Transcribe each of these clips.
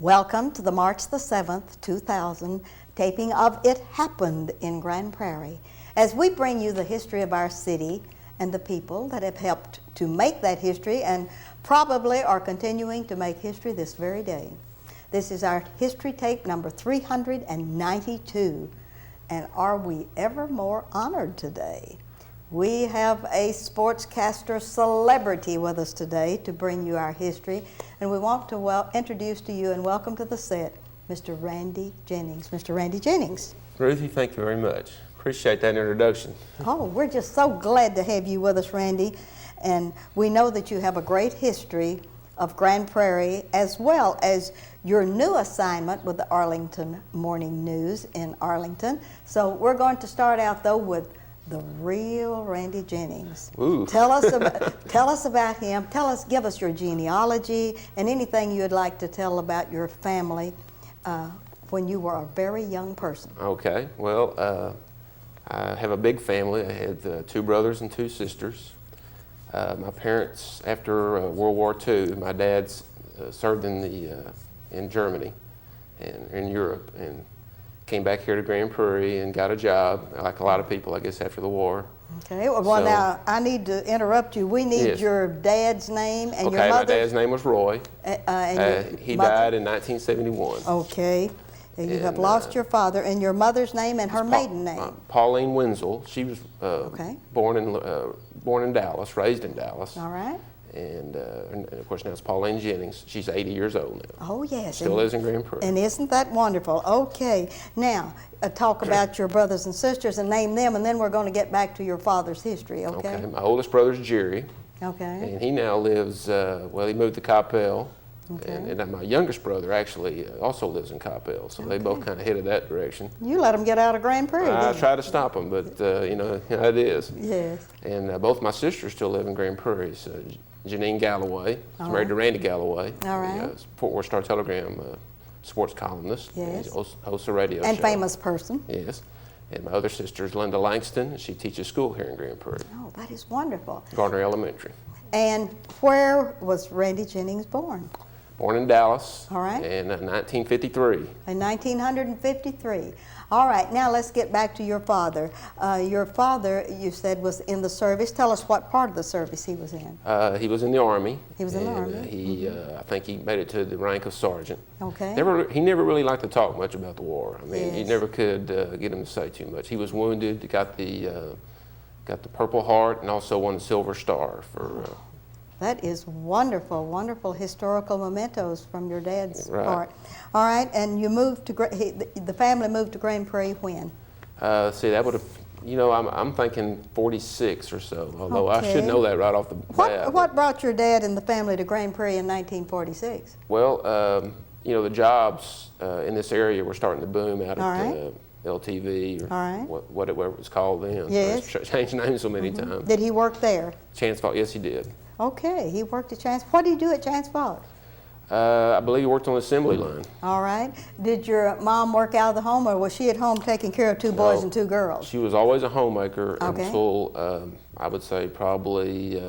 Welcome to the March the 7th, 2000 taping of It Happened in Grand Prairie, as we bring you the history of our city and the people that have helped to make that history and probably are continuing to make history this very day. This is our history tape number 392, and are we ever more honored today? We have a sportscaster celebrity with us today to bring you our history, and we want to introduce to you and welcome to the set Mr. Randy Jennings. Mr. Randy Jennings. Ruthie, thank you very much. Appreciate that introduction. Oh, we're just so glad to have you with us, Randy, and we know that you have a great history of Grand Prairie as well as your new assignment with the Arlington Morning News in Arlington. So we're going to start out though with the real Randy Jennings. Ooh. Tell us about him. Give us your genealogy and anything you'd like to tell about your family when you were a very young person. Okay, well, I have a big family. I had 2 brothers and 2 sisters. My parents, after World War II, my dad served in Germany and in Europe, and came back here to Grand Prairie and got a job, like a lot of people, I guess, after the war. Okay, well so, now I need to interrupt you. We need your dad's name and your mother's. Okay, my dad's name was Roy. He died in 1971. Okay, you have lost your father, and your mother's name and her maiden name. Pauline Wenzel. She was born in Dallas, raised in Dallas. All right. And of course now it's Pauline Jennings. She's 80 years old now. Oh yes. Still lives in Grand Prairie. And isn't that wonderful? Okay, now talk about your brothers and sisters and name them, and then we're going to get back to your father's history, okay? Okay, my oldest brother's Jerry. Okay. And he now lives, well, he moved to Coppell. Okay. And my youngest brother actually also lives in Coppell, so they both kind of headed that direction. You let them get out of Grand Prairie, I try to stop them, but you know, it is. Yes. And both my sisters still live in Grand Prairie. So Janine Galloway is married to Randy Galloway. All right. Fort Worth Star-Telegram sports columnist. Yes. He hosts a radio show. And famous person. Yes. And my other sister is Linda Langston. She teaches school here in Grand Prairie. Oh, that is wonderful. Gardner Elementary. And where was Randy Jennings born? Born in Dallas. All right. In 1953. In 1953. All right, now let's get back to your father. Your father, you said, was in the service. Tell us what part of the service he was in. He was in the Army. He was in the Army. He, I think he made it to the rank of sergeant. Okay. He never really liked to talk much about the war. I mean, Yes. you never could get him to say too much. He was wounded, got the Purple Heart, and also won the Silver Star for. That is wonderful, wonderful historical mementos from your dad's part. All right, and you moved to the family moved to Grand Prairie when? See, that would have, you know, I'm thinking 46 or so. Although I should know that right off the bat. What brought your dad and the family to Grand Prairie in 1946? Well, you know, the jobs in this area were starting to boom out at LTV or whatever it was called then. Yes. Changed names so many times. Did he work there? Chance Fault, yes, he did. Okay, he worked at Chance. What did he do at Chance Fault? I believe he worked on the assembly line. All right. Did your mom work out of the home, or was she at home taking care of 2 boys and 2 girls? She was always a homemaker until, I would say, probably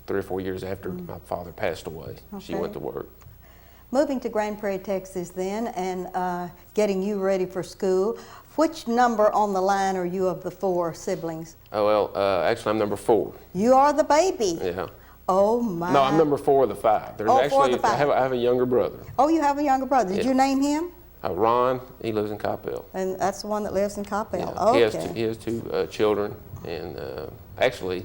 3 or 4 years after my father passed away. Okay. She went to work. Moving to Grand Prairie, Texas then, and getting you ready for school. Which number on the line are you of the 4 siblings? Oh, well, actually I'm number 4. You are the baby? Yeah. Oh my. No, I'm number 4 of the 5. There's actually, 4 of the 5. I have a younger brother. Oh, you have a younger brother. Did you name him? Ron, he lives in Coppell. And that's the one that lives in Coppell. Yeah. Okay. He has 2 children, and actually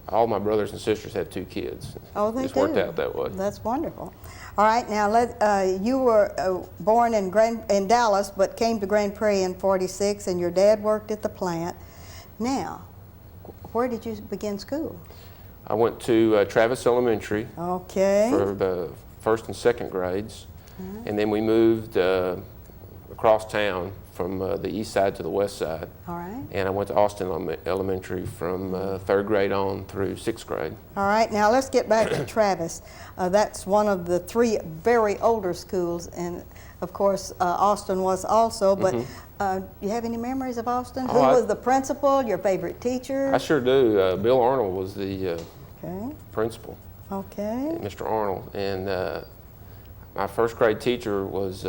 all my brothers and sisters have 2 kids. Oh, they do? It's worked out that way. That's wonderful. All right, now you were born in Dallas, but came to Grand Prairie in '46, and your dad worked at the plant. Now, where did you begin school? I went to Travis Elementary. Okay. For the 1st and 2nd grades, and then we moved across town from the east side to the west side. All right. And I went to Austin Elementary from 3rd grade on through 6th grade. All right, now let's get back to Travis. That's one of the 3 very older schools, and of course Austin was also, but do you have any memories of Austin? Who was the principal, your favorite teacher? I sure do. Bill Arnold was the principal. Okay. Mr. Arnold, and My first grade teacher was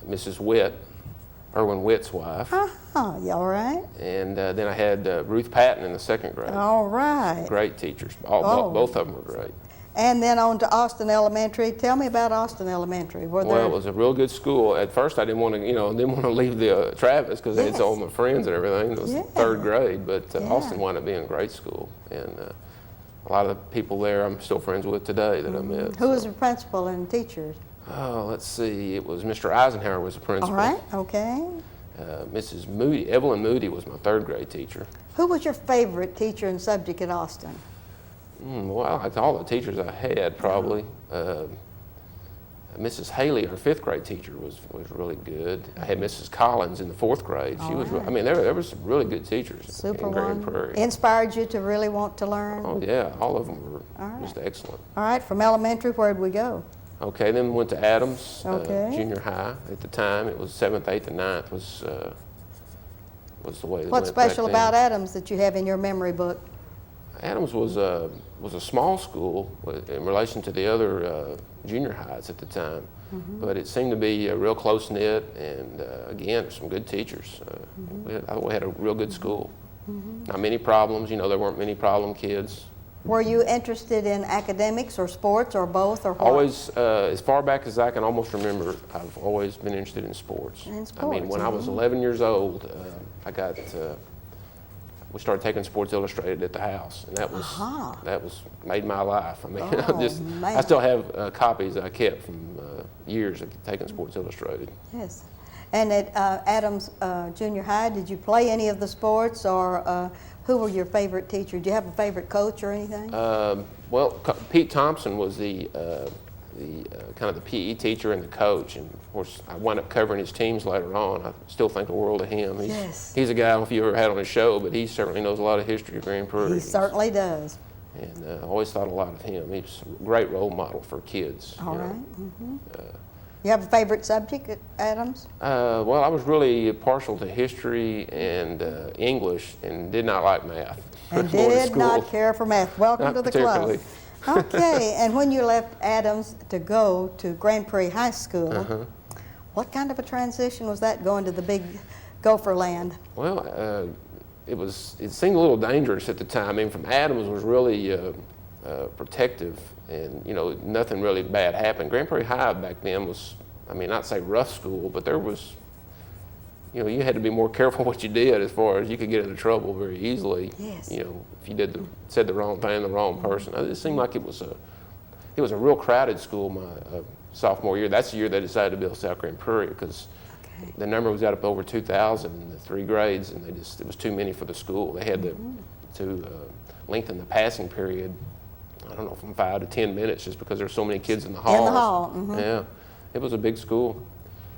Mrs. Witt, Irwin Witt's wife. You all right? And then I had Ruth Patton in the second grade. All right. Great teachers. Both of them were great. And then on to Austin Elementary. Tell me about Austin Elementary. Well, it was a real good school. At first, I didn't want to leave the Travis because it's all my friends and everything. It was third grade, but Austin wound up being a great school, and a lot of the people there I'm still friends with today that I met. Who was the principal and teachers? Oh, let's see. It was Mr. Eisenhower was the principal. All right. Okay. Mrs. Moody, Evelyn Moody, was my third grade teacher. Who was your favorite teacher and subject at Austin? Well, I liked all the teachers I had, probably. Mrs. Haley, our fifth grade teacher, was really good. I had Mrs. Collins in the fourth grade. She was, I mean, there were some really good teachers in Grand Prairie. Inspired you to really want to learn? Oh, yeah. All of them were just excellent. All right. From elementary, where'd we go? Okay, then we went to Adams Junior High. At the time, it was 7th, 8th, and 9th was the way it went. What's special about Adams that you have in your memory book? Adams was a small school in relation to the other junior highs at the time, but it seemed to be real close-knit, and again, some good we had a real good school. Not many problems, there weren't many problem kids. Were you interested in academics or sports or both or what? Always, as far back as I can almost remember, I've always been interested in sports. I mean, when I was 11 years old, we started taking Sports Illustrated at the house, and that was made my life. I mean, I still have copies I kept from years of taking Sports Illustrated. Yes. And at Adams Junior High, did you play any of the sports, or who were your favorite teacher? Do you have a favorite coach or anything? Well, Pete Thompson was the kind of the PE teacher and the coach, and of course I wound up covering his teams later on. I still think the world of him. He's a guy, I don't know if you ever had on his show, but he certainly knows a lot of history of Grand Prairie. He certainly does. And I always thought a lot of him. He's a great role model for kids. All right. You have a favorite subject at Adams? Well, I was really partial to history and English, and did not like math. And did not care for math. Welcome to the club. Okay, and when you left Adams to go to Grand Prairie High School, what kind of a transition was that, going to the big Gopher land? Well, it seemed a little dangerous at the time. I mean, from Adams was really protective, and nothing really bad happened. Grand Prairie High back then was, I mean, not say rough school, but there was, you had to be more careful what you did, as far as you could get into trouble very easily. Yes. If you said the wrong thing, the wrong person. It seemed like it was a real crowded school my sophomore year. That's the year they decided to build South Grand Prairie, because the number was up over 2,000 in the 3 grades, and it was too many for the school. They had to lengthen the passing period, I don't know, from 5 to 10 minutes, just because there were so many kids in the halls. In the hall. Yeah, it was a big school.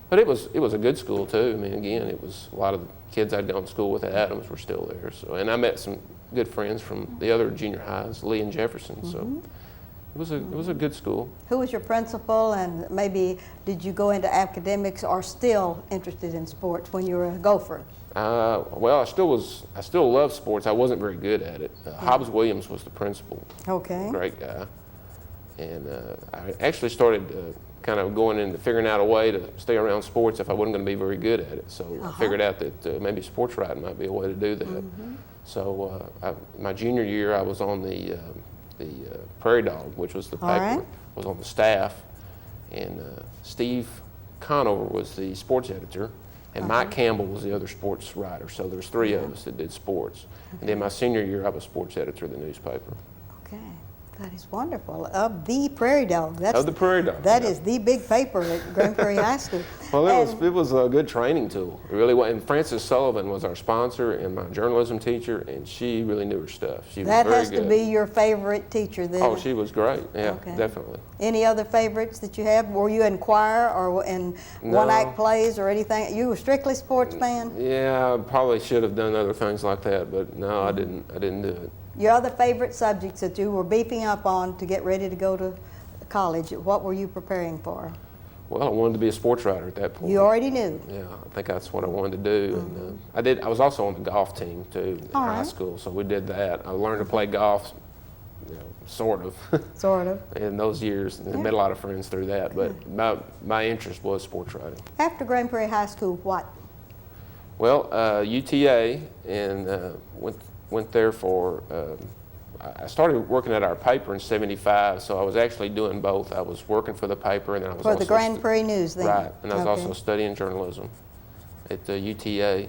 But it was a good school too. I mean, again, it was a lot of the kids I'd gone to school with at Adams were still there. So, and I met some good friends from the other junior highs, Lee and Jefferson. So, it was a good school. Who was your principal, and maybe did you go into academics or still interested in sports when you were a Gopher? Well, I still love sports. I wasn't very good at it. Hobbs Williams was the principal. Okay. Great guy. And I actually started kind of going into figuring out a way to stay around sports if I wasn't going to be very good at it. So I figured out that maybe sports writing might be a way to do that. So my junior year, I was on the Prairie Dog, which was the paper, was on the staff, and Steve Conover was the sports editor, and Mike Campbell was the other sports writer. So there's 3 of us that did sports. And then my senior year, I was sports editor of the newspaper. Okay. That is wonderful. Of the Prairie Dog. Of the Prairie Dog. That is the big paper at Grand Prairie High School. Well, it was a good training tool. It really was. And Frances Sullivan was our sponsor and my journalism teacher, and she really knew her stuff. She was very good. That has to be your favorite teacher then. Oh, she was great. Yeah, definitely. Any other favorites that you have? Were you in choir or in one-act plays or anything? You were strictly sports fan? Yeah, I probably should have done other things like that, but no, I didn't do it. Your other favorite subjects that you were beefing up on to get ready to go to college, what were you preparing for? Well, I wanted to be a sports writer at that point. You already knew? Yeah, I think that's what I wanted to do. And I was also on the golf team too in high school, so we did that. I learned to play golf sort of. Sort of. In those years, and met a lot of friends through that. But my interest was sports writing. After Grand Prairie High School, what? Well, UTA, and went there for. I started working at our paper in '75, so I was actually doing both. I was working for the paper, and then I was For also the Grand Prairie News, then. Right, and I was also studying journalism at the UTA.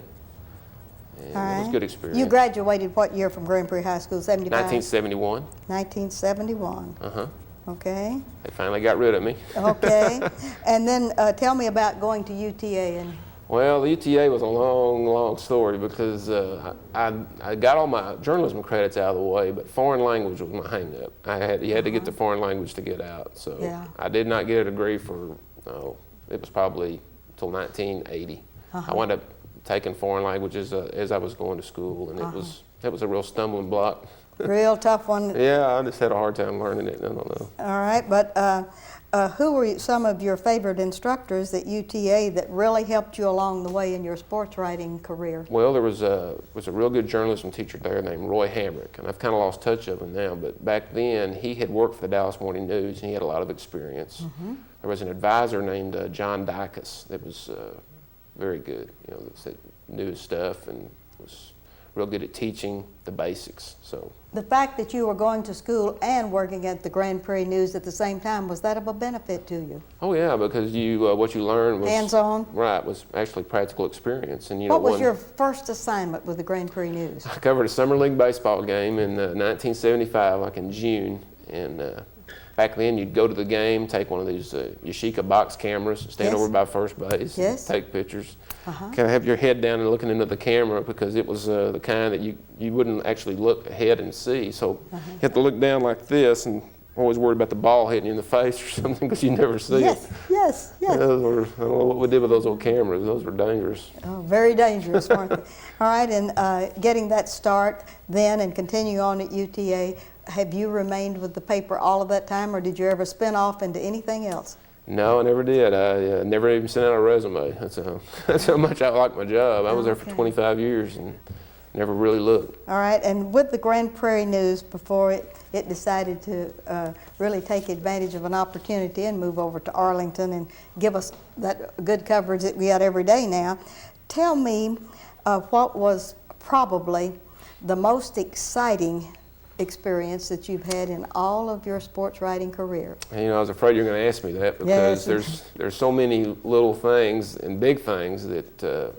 And it was a good experience. You graduated what year from Grand Prairie High School? 75? 1971. 1971. Okay. They finally got rid of me. Okay. And then tell me about going to UTA. Well, the UTA was a long, long story because I got all my journalism credits out of the way, but foreign language was my hang-up. You had to get the foreign language to get out. So I did not get a degree for, it was probably until 1980. I wound up taking foreign languages as I was going to school, and it was a real stumbling block. Real tough one. Yeah, I just had a hard time learning it. I don't know. All right, but who were some of your favorite instructors at UTA that really helped you along the way in your sports writing career? Well, there was a real good journalism teacher there named Roy Hamrick, and I've kind of lost touch of him now. But back then, he had worked for the Dallas Morning News, and he had a lot of experience. There was an advisor named John Dicus that was very good. That knew his stuff and was real good at teaching the basics. So the fact that you were going to school and working at the Grand Prairie News at the same time, was that of a benefit to you? Oh yeah, because what you learned was hands-on. Right, was actually practical experience. And what was your first assignment with the Grand Prairie News? I covered a summer league baseball game in 1975, like in June, and back then you'd go to the game, take one of these Yashica box cameras, stand over by first base, take pictures. Kind of have your head down and looking into the camera because it was the kind that you wouldn't actually look ahead and see. So you have to look down like this, and always worried about the ball hitting you in the face or something because you never see it. Yes. I don't know what we did with those old cameras. Those were dangerous. Oh, very dangerous, weren't they? All right, and getting that start then and continue on at UTA, have you remained with the paper all of that time, or did you ever spin off into anything else? No, I never did. I never even sent out a resume. That's how much I liked my job. I was there for 25 years and never really looked. All right, and with the Grand Prairie News, before it decided to really take advantage of an opportunity and move over to Arlington and give us that good coverage that we got every day now, tell me what was probably the most exciting experience that you've had in all of your sports writing career? I was afraid you were going to ask me that because there's so many little things and big things that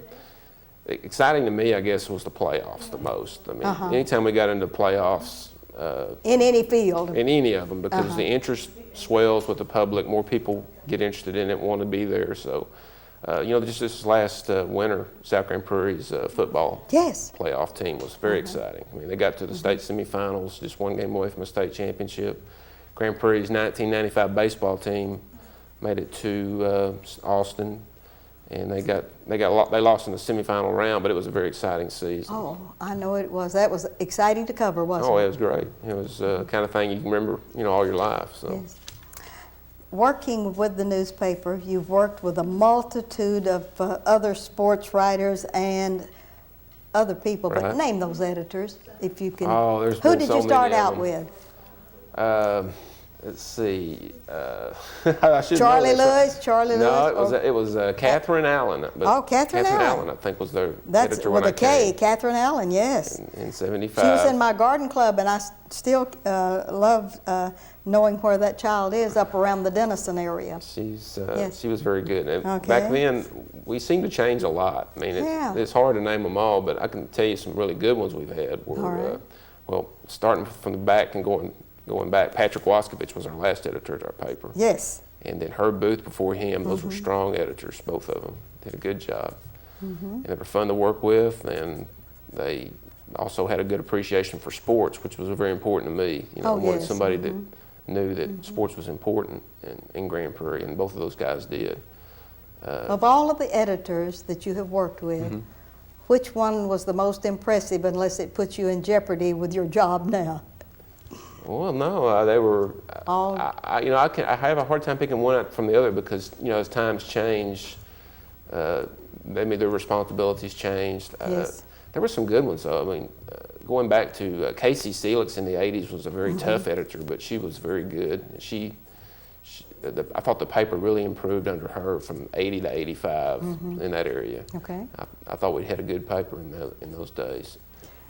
exciting to me, I guess, was the playoffs the most. I mean, anytime we got into playoffs, in any field, in any of them, because the interest swells with the public, more people get interested in it, want to be there. So. Just this last winter, South Grand Prairie's football playoff team was very exciting. I mean, they got to the state semifinals, just one game away from a state championship. Grand Prairie's 1995 baseball team made it to Austin, and they lost in the semifinal round, but it was a very exciting season. Oh, I know it was. That was exciting to cover, wasn't it? Oh, it was great. It was the kind of thing you can remember, all your life. So. Yes. Working with the newspaper, you've worked with a multitude of other sports writers and other people, but name those editors if you can. Oh, there's Who been did so you start many out of with? Let's see. I should Charlie know Lewis? Charlie Lewis? No, it was Catherine Allen. But Catherine Allen. I think was the That's editor with when a K, came. Catherine Allen, yes. In 75. She was in my garden club, and I still love knowing where that child is up around the Denison area. She was very good. And Okay. back then, we seemed to change a lot. I mean, it's hard to name them all, but I can tell you some really good ones we've had. Well, starting from the back and going back, Patrick Waskovich was our last editor at our paper. Yes. And then Herb Booth before him. Those were strong editors, both of them. Did a good job. And they were fun to work with, and they also had a good appreciation for sports, which was very important to me. I wanted somebody that knew that sports was important in Grand Prairie, and both of those guys did. Of all of the editors that you have worked with, which one was the most impressive, unless it puts you in jeopardy with your job now? Well, no, they were. I have a hard time picking one out from the other because as times change, maybe their responsibilities changed. Yes. There were some good ones though. I mean, going back to Casey Seelix in the 80s was a very tough editor, but she was very good. I thought the paper really improved under her from 80 to 85 in that area. Okay. I thought we had a good paper in those days.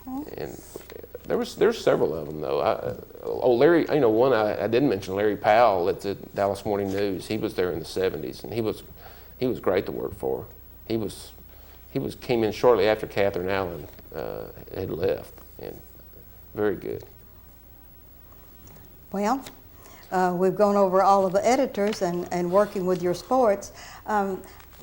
And there's several of them though. Larry, one I didn't mention, Larry Powell at the Dallas Morning News. He was there in the 70s, and he was great to work for. He came in shortly after Catherine Allen had left, and very good. Well, we've gone over all of the editors and working with your sports.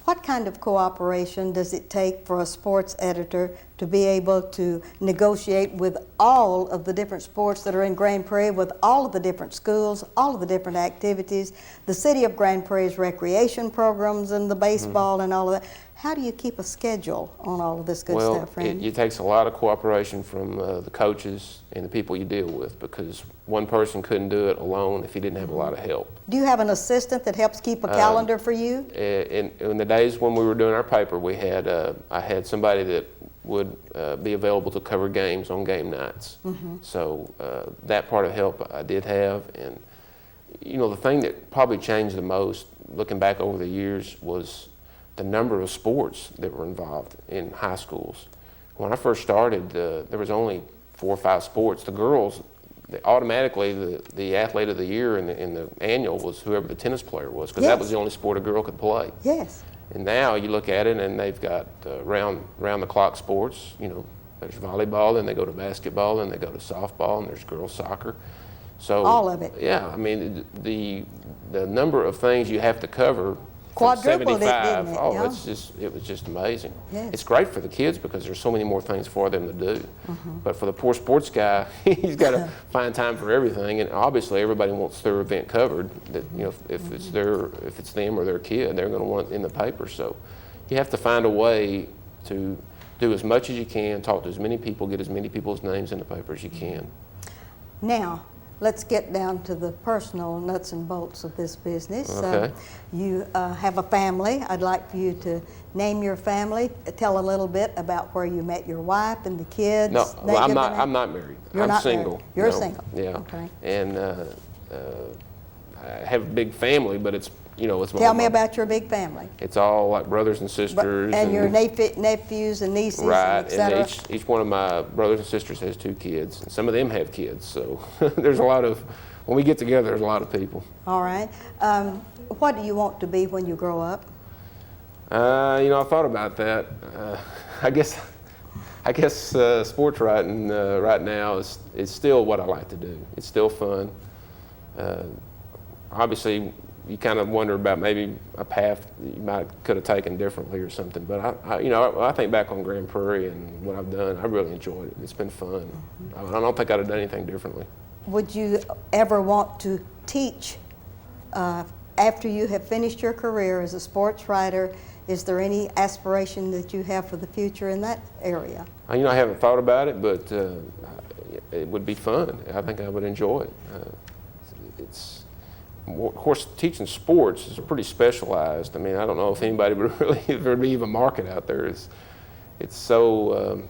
What kind of cooperation does it take for a sports editor to be able to negotiate with all of the different sports that are in Grand Prairie, with all of the different schools, all of the different activities, the city of Grand Prairie's recreation programs and the baseball and all of that? How do you keep a schedule on all of this good stuff, Randy? It takes a lot of cooperation from the coaches and the people you deal with, because one person couldn't do it alone if he didn't have a lot of help. Do you have an assistant that helps keep a calendar for you? In the days when we were doing our paper, I had somebody that would be available to cover games on game nights. So that part of help I did have. And the thing that probably changed the most, looking back over the years, was the number of sports that were involved in high schools. When I first started, there was only 4 or 5 sports. The girls, automatically the athlete of the year in the annual was whoever the tennis player was, because that was the only sport a girl could play. Yes. And now you look at it, and they've got round the clock sports. There's volleyball, then they go to basketball, then they go to softball, and there's girls soccer. So all of it. Yeah, I mean the number of things you have to cover. Quadrupled 75. it, didn't it? Oh, Yeah. it was just amazing. Yes. It's great for the kids because there's so many more things for them to do. But for the poor sports guy, he's got to find time for everything. And obviously, everybody wants their event covered. That if it's them or their kid, they're going to want it in the paper. So you have to find a way to do as much as you can, talk to as many people, get as many people's names in the paper as you can. Now, let's get down to the personal nuts and bolts of this business. Okay. You have a family. I'd like for you to name your family. Tell a little bit about where you met your wife and the kids. No, well, I'm not married. You're I'm single. Married. You're No. single. Yeah. Okay. And I have a big family, but it's Tell me about your big family. It's all like brothers and sisters. And your nephews and nieces, right, and et cetera. and each one of my brothers and sisters has 2 kids, and some of them have kids. So there's a lot of, when we get together, there's a lot of people. All right. What do you want to be when you grow up? I thought about that. I guess sports writing right now is still what I like to do. It's still fun. Obviously, you kind of wonder about maybe a path that you could have taken differently or something. But I think back on Grand Prairie and what I've done. I really enjoyed it. It's been fun. I don't think I'd have done anything differently. Would you ever want to teach after you have finished your career as a sports writer? Is there any aspiration that you have for the future in that area? I haven't thought about it, but it would be fun. I think I would enjoy it. Of course, teaching sports is pretty specialized. I mean, I don't know if anybody would really, if there'd be even market out there. It's so,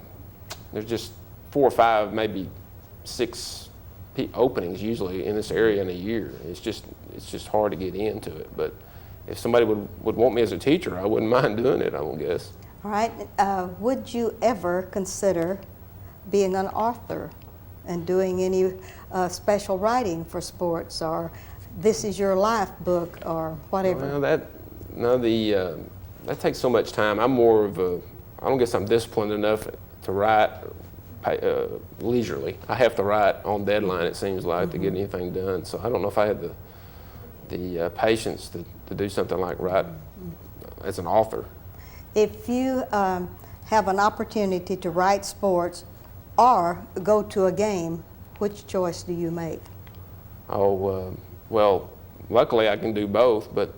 there's just 4 or 5, maybe 6 openings usually in this area in a year. It's just hard to get into it. But if somebody would want me as a teacher, I wouldn't mind doing it, I would guess. All right. Would you ever consider being an author and doing any special writing for sports, or This Is Your Life book, or whatever? Well, that takes so much time. I'm more of I don't guess I'm disciplined enough to write leisurely. I have to write on deadline, it seems like, to get anything done. So I don't know if I had the patience to do something like write as an author. If you have an opportunity to write sports or go to a game, which choice do you make? Well, luckily I can do both, but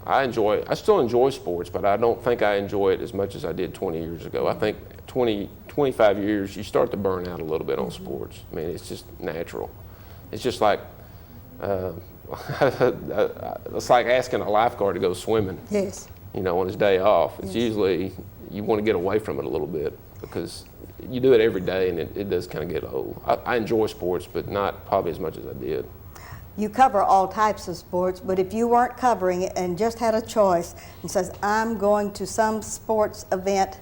I still enjoy sports, but I don't think I enjoy it as much as I did 20 years ago. I think 25 years, you start to burn out a little bit on sports. I mean, it's just natural. It's just like, it's like asking a lifeguard to go swimming. Yes. On his day off. It's usually, you want to get away from it a little bit because you do it every day, and it does kind of get old. I enjoy sports, but not probably as much as I did. You cover all types of sports, but if you weren't covering it and just had a choice and says, I'm going to some sports event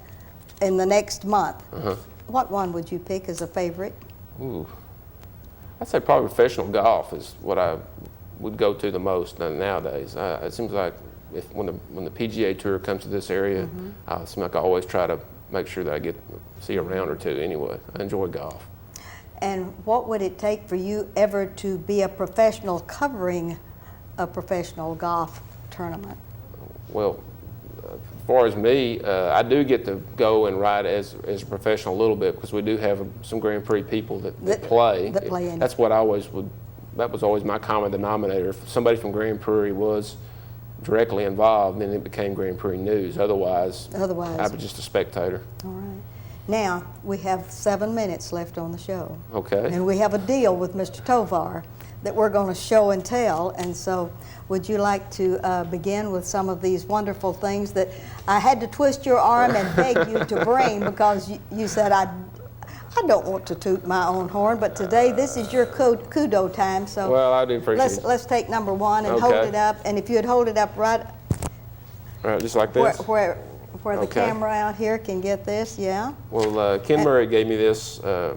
in the next month, what one would you pick as a favorite? Ooh. I'd say probably professional golf is what I would go to the most nowadays. It seems like when the PGA Tour comes to this area, it seems like I always try to make sure that I get to see a round or two anyway. I enjoy golf. And what would it take for you ever to be a professional covering a professional golf tournament? Well, as far as me, I do get to go and ride as a professional a little bit because we do have some Grand Prix people that play. That's what I always would. That was always my common denominator. If somebody from Grand Prairie was directly involved, then it became Grand Prix news. Otherwise, I was just a spectator. All right. Now, we have 7 minutes left on the show. Okay. And we have a deal with Mr. Tovar that we're going to show and tell. And so, would you like to begin with some of these wonderful things that I had to twist your arm and beg you to bring because you said, I don't want to toot my own horn, but today this is your kudo time. So well, I do appreciate it. Let's take number one and hold it up. And if you'd hold it up right just like this? Where the camera out here can get this, yeah. Well, Ken Murray gave me this, I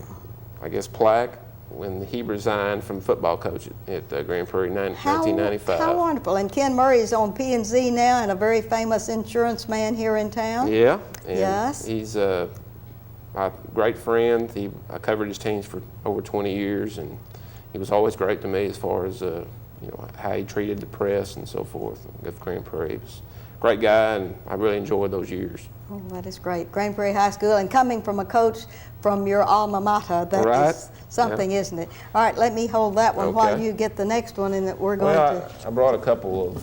guess, plaque when he resigned from football coach at Grand Prairie in 1995. How wonderful. And Ken Murray is on P&Z now and a very famous insurance man here in town. Yeah. And yes. He's my great friend. I covered his teams for over 20 years, and he was always great to me as far as how he treated the press and so forth of Grand Prairie. He was a great guy, and I really enjoyed those years. Oh, that is great. Grand Prairie High School, and coming from a coach from your alma mater, that is something, isn't it? All right, let me hold that one while you get the next one, and that we're going to. I brought a couple of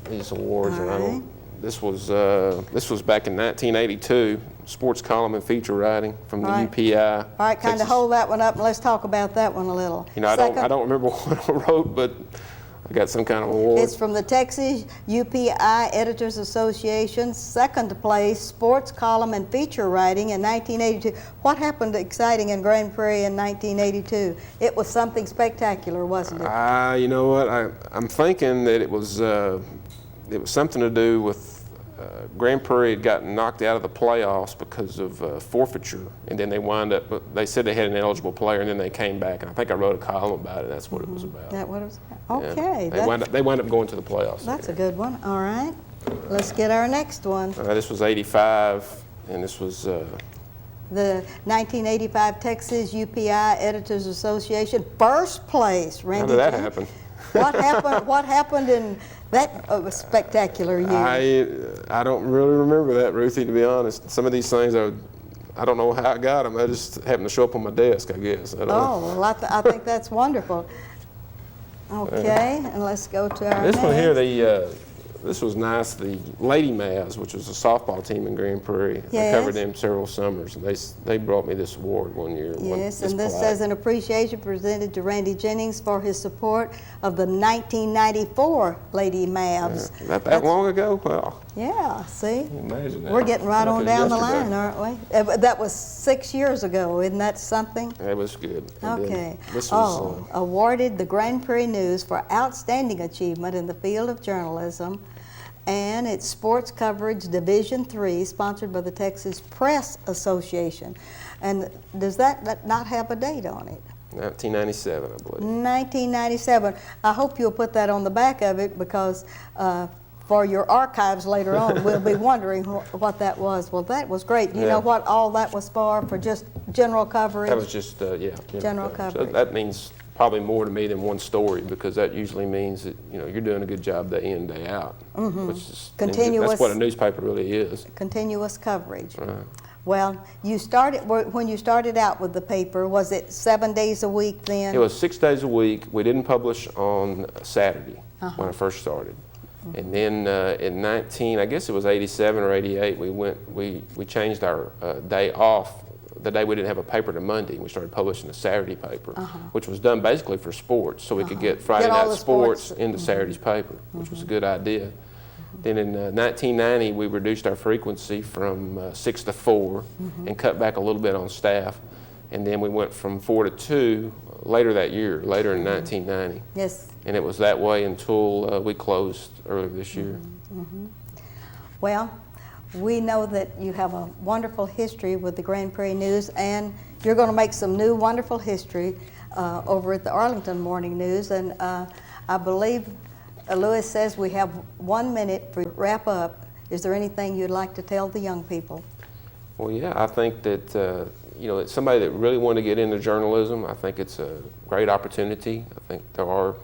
these awards, and this was back in 1982. Sports column and feature writing from the UPI. All right, kind of hold that one up, and let's talk about that one a little. I don't remember what I wrote, but I got some kind of award. It's from the Texas UPI Editors Association, second place, sports column and feature writing in 1982. What happened exciting in Grand Prairie in 1982? It was something spectacular, wasn't it? You know what? I'm thinking that it was something to do with Grand Prairie had gotten knocked out of the playoffs because of forfeiture, and then they said they had an eligible player, and then they came back, and I think I wrote a column about it. That's what it was about. That what it was about? Okay. They wound up going to the playoffs. That's a good one. All right. Let's get our next one. This was 85, and this was the 1985 Texas UPI Editors Association, first place. Randy, how did that happen? What happened in that spectacular year? I don't really remember that, Ruthie, to be honest. Some of these things, I don't know how I got them. I just happened to show up on my desk, I guess. Well, I think that's wonderful. Okay, and let's go to our This one here, this was nice. The Lady Mavs, which was a softball team in Grand Prairie. Yes. I covered them several summers, and they brought me this award one year. Yes, and this says an appreciation presented to Randy Jennings for his support of the 1994 Lady Mavs. Yeah, that long ago? Wow. Yeah, see? Imagine that. We're getting right on down the yesterday. line, aren't we? That was 6 years ago. Isn't that something? That was good. Okay. This was, awarded the Grand Prairie News for outstanding achievement in the field of journalism and its sports coverage Division III, sponsored by the Texas Press Association. And does that not have a date on it? 1997, I believe. 1997. I hope you'll put that on the back of it because for your archives later on, we'll be wondering what that was. Well, that was great. Do you know what all that was for just general coverage? That was just, general coverage. So that means probably more to me than one story, because that usually means that you're doing a good job day in, day out. Which is continuous. That's what a newspaper really is. Continuous coverage. Right. Well, when you started out with the paper, was it 7 days a week then? It was 6 days a week. We didn't publish on Saturday when I first started. And then in I guess it was 87 or 88, we changed our day off. The day we didn't have a paper to Monday, we started publishing a Saturday paper, which was done basically for sports, so we could get Friday night sports into Saturday's paper, which was a good idea. Then in 1990, we reduced our frequency from 6 to 4 and cut back a little bit on staff. And then we went from 4 to 2 later that year, later in 1990. Yes. And it was that way until we closed earlier this year. Well, we know that you have a wonderful history with the Grand Prairie News, and you're going to make some new wonderful history over at the Arlington Morning News. And I believe Lewis says we have 1 minute for wrap up. Is there anything you'd like to tell the young people? Well, yeah, I think that you know, it's somebody that really want to get into journalism. I think it's a great opportunity. I think there are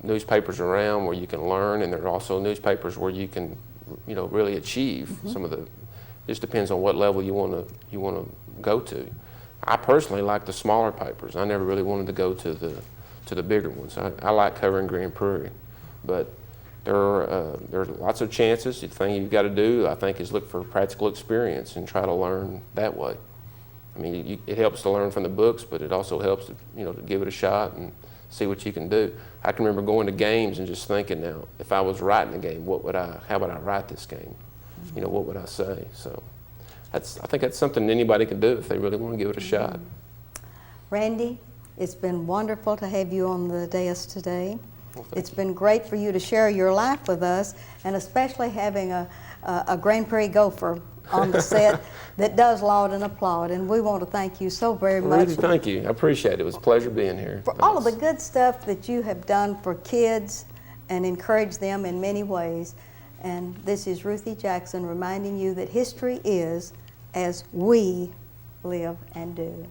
newspapers around where you can learn, and there are also newspapers where you can, you know, really achieve some of the. Just depends on what level you want to go to. I personally like the smaller papers. I never really wanted to go to the bigger ones. I like covering Grand Prairie, but there's lots of chances. The thing you've got to do, I think, is look for practical experience and try to learn that way. I mean, it helps to learn from the books, but it also helps to, you know, to give it a shot and see what you can do. I can remember going to games and just thinking, now, if I was writing a game, how would I write this game? You know, what would I say? So I think that's something anybody can do if they really want to give it a shot. Randy, it's been wonderful to have you on the dais today. Well, it's been great for you to share your life with us, and especially having a Grand Prairie Gopher on the set that does laud and applaud, and we want to thank you so very much. Really, thank you. I appreciate it. It was a pleasure being here. For all of the good stuff that you have done for kids and encouraged them in many ways. And this is Ruthie Jackson reminding you that history is as we live and do.